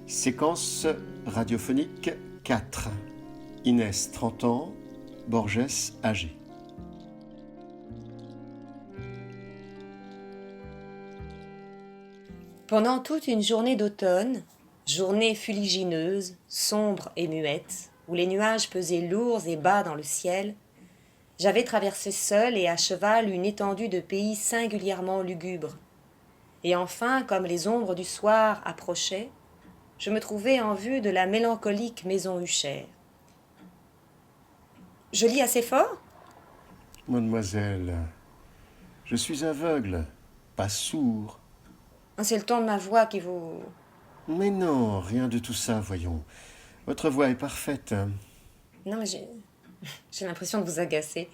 Séquence radiophonique 4. Inès, 30 ans, Borges, âgé. Pendant toute une journée d'automne, journée fuligineuse, sombre et muette, où les nuages pesaient lourds et bas dans le ciel, j'avais traversé seul et à cheval une étendue de pays singulièrement lugubre. Et enfin, comme les ombres du soir approchaient, je me trouvais en vue de la mélancolique maison Huchère. Je lis assez fort ? Mademoiselle, je suis aveugle, pas sourd. C'est le ton de ma voix qui vous... Mais non, rien de tout ça, voyons. Votre voix est parfaite. Non, mais j'ai l'impression de vous agacer.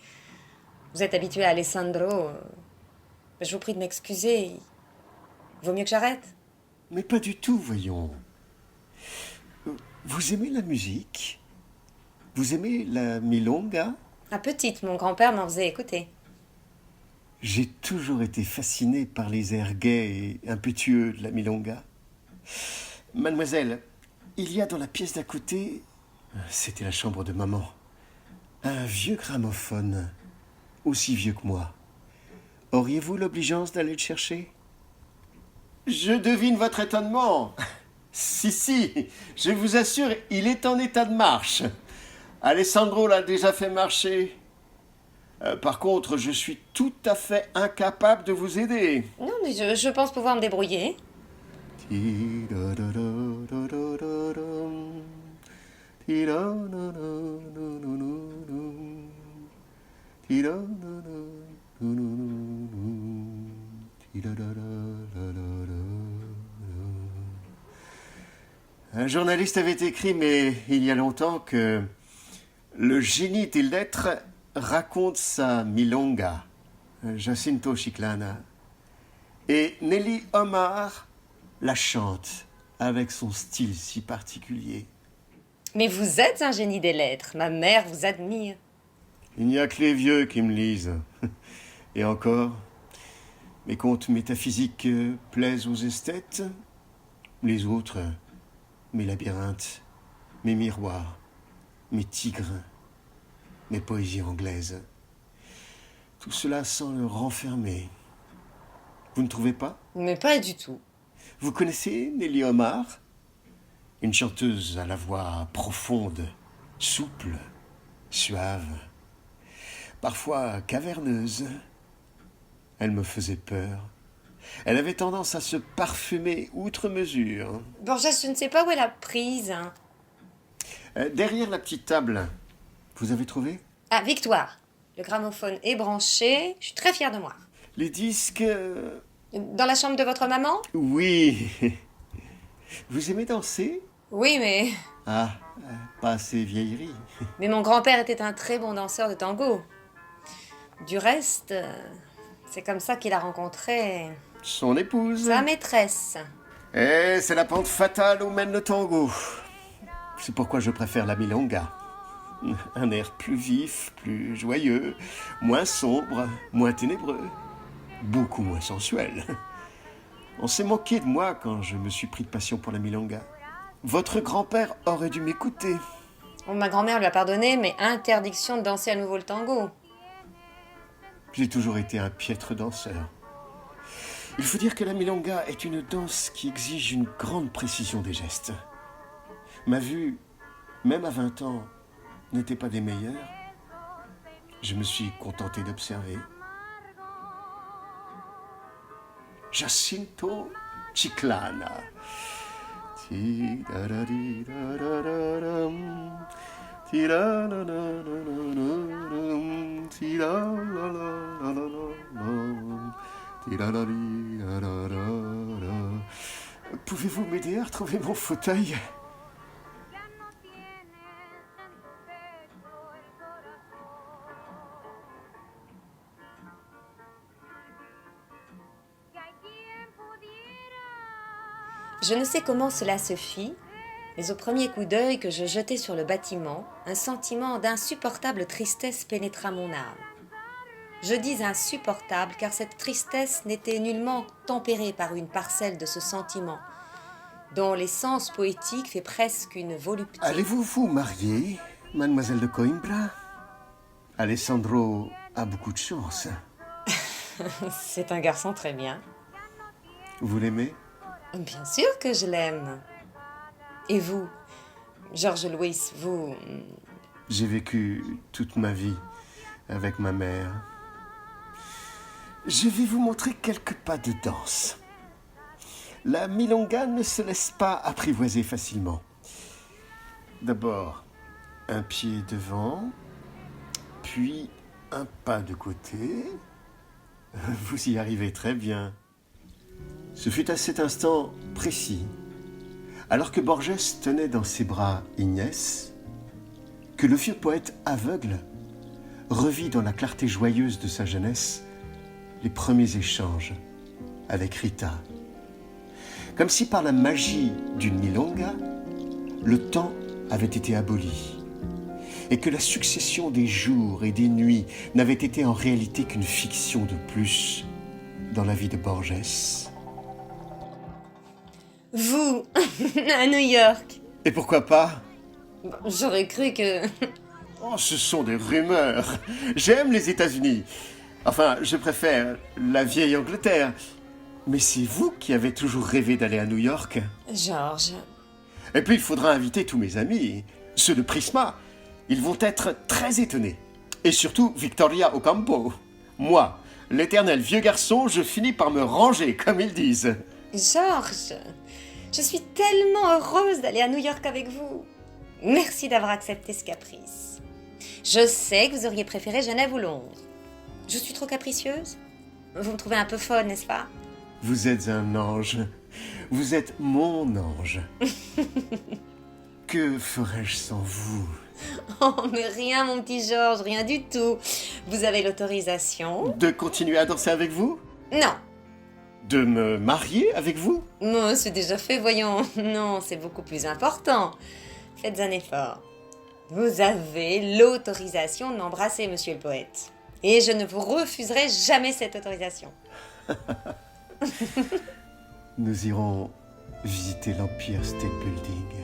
Vous êtes habitué à Alessandro. Je vous prie de m'excuser. Vaut mieux que j'arrête. Mais pas du tout, voyons. Vous aimez la musique? Vous aimez la milonga? À petite, mon grand-père m'en faisait écouter. J'ai toujours été fasciné par les airs gais et impétueux de la milonga. Mademoiselle, il y a dans la pièce d'à côté, c'était la chambre de maman, un vieux gramophone, aussi vieux que moi. Auriez-vous l'obligeance d'aller le chercher? Je devine votre étonnement. Si, je vous assure, il est en état de marche. Alessandro l'a déjà fait marcher. Par contre, je suis tout à fait incapable de vous aider. Non, mais je pense pouvoir me débrouiller. Un journaliste avait écrit, mais il y a longtemps, que le génie des lettres raconte sa milonga, Jacinto Chiclana, et Nelly Omar la chante avec son style si particulier. Mais vous êtes un génie des lettres. Ma mère vous admire. Il n'y a que les vieux qui me lisent. Et encore, mes contes métaphysiques plaisent aux esthètes. Les autres, mes labyrinthes, mes miroirs, mes tigres, mes poésies anglaises. Tout cela sans le renfermer. Vous ne trouvez pas? Mais pas du tout. Vous connaissez Nelly Omar? Une chanteuse à la voix profonde, souple, suave, parfois caverneuse. Elle me faisait peur. Elle avait tendance à se parfumer outre mesure. Borges, je ne sais pas où elle a prise. Derrière la petite table, vous avez trouvé? Ah, Victoire. Le gramophone est branché. Je suis très fière de moi. Les disques... Dans la chambre de votre maman? Oui. Vous aimez danser? Oui, mais... Ah, pas assez vieillerie. Mais mon grand-père était un très bon danseur de tango. Du reste, c'est comme ça qu'il a rencontré Son épouse. sa maîtresse. Et c'est la pente fatale où mène le tango. C'est pourquoi je préfère la milonga. Un air plus vif, plus joyeux, moins sombre, moins ténébreux, beaucoup moins sensuel. On s'est moqué de moi quand je me suis pris de passion pour la milonga. Votre grand-père aurait dû m'écouter. Bon, ma grand-mère lui a pardonné, mais interdiction de danser à nouveau le tango. J'ai toujours été un piètre danseur. Il faut dire que la milonga est une danse qui exige une grande précision des gestes. Ma vue, même à 20 ans, n'était pas des meilleures. Je me suis contenté d'observer. Jacinto Chiclana. Pouvez-vous m'aider à retrouver mon fauteuil? Je ne sais comment cela se fit, mais au premier coup d'œil que je jetai sur le bâtiment, un sentiment d'insupportable tristesse pénétra mon âme. Je dis insupportable car cette tristesse n'était nullement tempérée par une parcelle de ce sentiment, dont l'essence poétique fait presque une volupté. Allez-vous vous marier, mademoiselle de Coimbra? Alessandro a beaucoup de chance. C'est un garçon très bien. Vous l'aimez? Bien sûr que je l'aime. Et vous, Georges Louis, vous... J'ai vécu toute ma vie avec ma mère. Je vais vous montrer quelques pas de danse. La milonga ne se laisse pas apprivoiser facilement. D'abord, un pied devant, puis un pas de côté. Vous y arrivez très bien. Ce fut à cet instant précis, alors que Borges tenait dans ses bras Inès, que le vieux poète aveugle revit dans la clarté joyeuse de sa jeunesse les premiers échanges avec Rita. Comme si par la magie d'une milonga, le temps avait été aboli et que la succession des jours et des nuits n'avait été en réalité qu'une fiction de plus dans la vie de Borges. Vous, à New York. Et pourquoi pas? J'aurais cru que... Oh, ce sont des rumeurs. J'aime les États-Unis. Enfin, je préfère la vieille Angleterre. Mais c'est vous qui avez toujours rêvé d'aller à New York. Georges... Et puis, il faudra inviter tous mes amis, ceux de Prisma. Ils vont être très étonnés. Et surtout, Victoria Ocampo. Moi, l'éternel vieux garçon, je finis par me ranger, comme ils disent. Georges, je suis tellement heureuse d'aller à New York avec vous. Merci d'avoir accepté ce caprice. Je sais que vous auriez préféré Genève ou Londres. Je suis trop capricieuse? Vous me trouvez un peu folle, n'est-ce pas? Vous êtes un ange. Vous êtes mon ange. Que ferais-je sans vous? Oh, mais rien, mon petit Georges, rien du tout. Vous avez l'autorisation? De continuer à danser avec vous? Non. De me marier avec vous? Non, c'est déjà fait, voyons. Non, c'est beaucoup plus important. Faites un effort. Vous avez l'autorisation d'embrasser Monsieur le poète. Et je ne vous refuserai jamais cette autorisation. Nous irons visiter l'Empire State Building.